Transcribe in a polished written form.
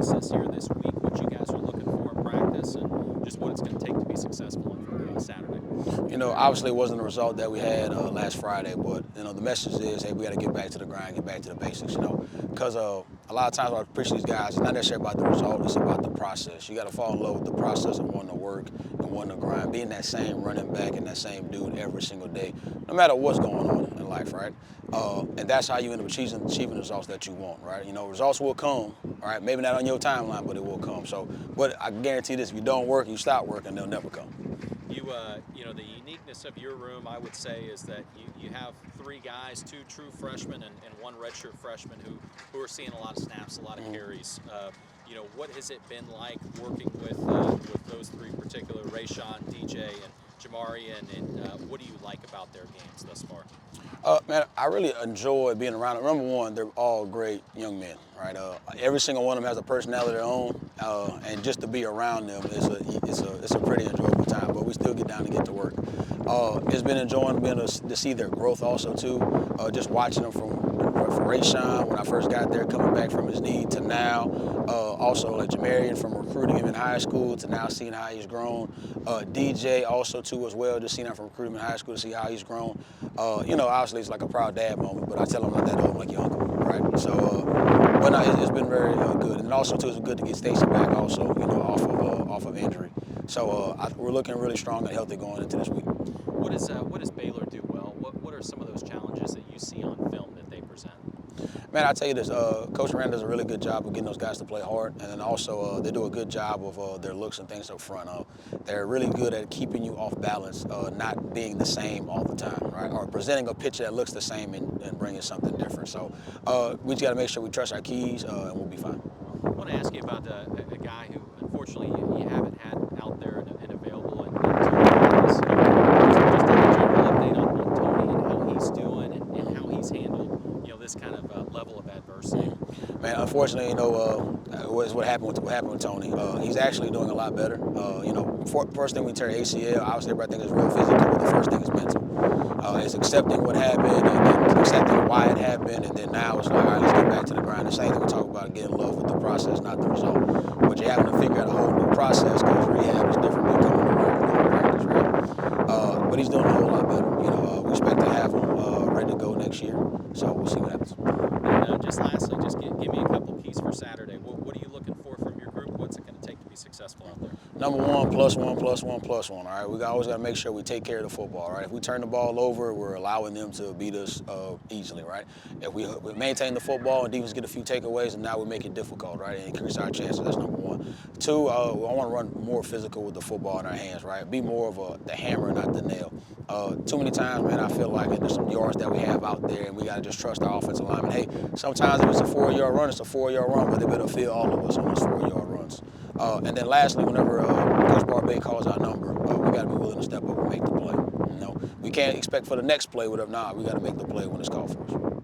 process here this week, what you guys are looking for in practice, and just what it's going to take to be successful on Saturday. Obviously it wasn't the result that we had last Friday, but, the message is, hey, we got to get back to the grind, get back to the basics, because a lot of times when I preach to these guys, it's not necessarily about the result, it's about the process. You got to fall in love with the process of wanting to work and wanting to grind, being that same running back and that same dude every single day, no matter what's going on in life, right? And that's how you end up achieving the results that you want, right? Results will come, right? Maybe not on your timeline, but it will come. So, but I guarantee this, if you don't work, you stop working, they'll never come. The uniqueness of your room, I would say, is that you have three guys, two true freshmen and one redshirt freshman who are seeing a lot of snaps, a lot of carries. What has it been like working with those three particular, Rayshawn, DJ, and Jamari, and what do you like about their games thus far? Man, I really enjoy being around them. Number one, they're all great young men, right? Every single one of them has a personality of their own, and just to be around them it's a pretty enjoyable time. But we still get down to get to work. It's been enjoying being able to see their growth also too. Just watching them from Rayshawn when I first got there, coming back from his knee to now. Also like Jamarian from recruiting him in high school to now seeing how he's grown. DJ also too as well, just seeing him from recruiting him in high school to see how he's grown. Obviously it's like a proud dad moment, but I tell him I'm not that old, I'm like your uncle, right? So, but no, it's been very good. And also too, it's good to get Stacey back also, off of injury. So we're looking really strong and healthy going into this week. What does Baylor do well? What are some of those challenges that you see on film that they present? Man, I tell you this, Coach Rand does a really good job of getting those guys to play hard, and then also they do a good job of their looks and things up front. They're really good at keeping you off balance, not being the same all the time, right? Or presenting a picture that looks the same and bringing something different. So we just got to make sure we trust our keys, and we'll be fine. I want to ask you about a guy who, unfortunately, you haven't had out there and available, and just a general update on Tony and how he's doing and how he's handled this kind of level of adversity. Man, unfortunately, what happened with Tony. He's actually doing a lot better. First thing we tear ACL, obviously everybody thinks it's real physical, but the first thing is mental. It's accepting what happened and then accepting why it happened, and then now it's like, all right, let's get back to the grind. The same thing we talk about, getting love with the process, not the result. But you're having to figure out a whole new process because rehab is different than coming to work and going to practice, right? But he's doing a whole lot better. We expect to have him ready to go next year, so we'll see what happens. And just lastly, just give me a couple keys for Saturday. What are you looking for from your group? What's it going to take to be successful out there? Number one, plus one, plus one, plus one, all right? We always got to make sure we take care of the football, right? If we turn the ball over, we're allowing them to beat us easily, right? If we maintain the football and defense get a few takeaways, and now we make it difficult, right? And increase our chances, that's number one. Two, I want to run more physical with the football in our hands, right? Be more of the hammer, not the nail. Too many times, man, I feel like there's some yards that we have out there, and we got to just trust our offensive linemen. Hey, sometimes if it's a 4-yard run, it's a 4-yard run, but they better feel all of us on those 4-yard runs. And then lastly, whenever Coach Barbay calls our number, we got to be willing to step up and make the play. We can't expect for the next play, whatever. Nah, we got to make the play when it's called for us.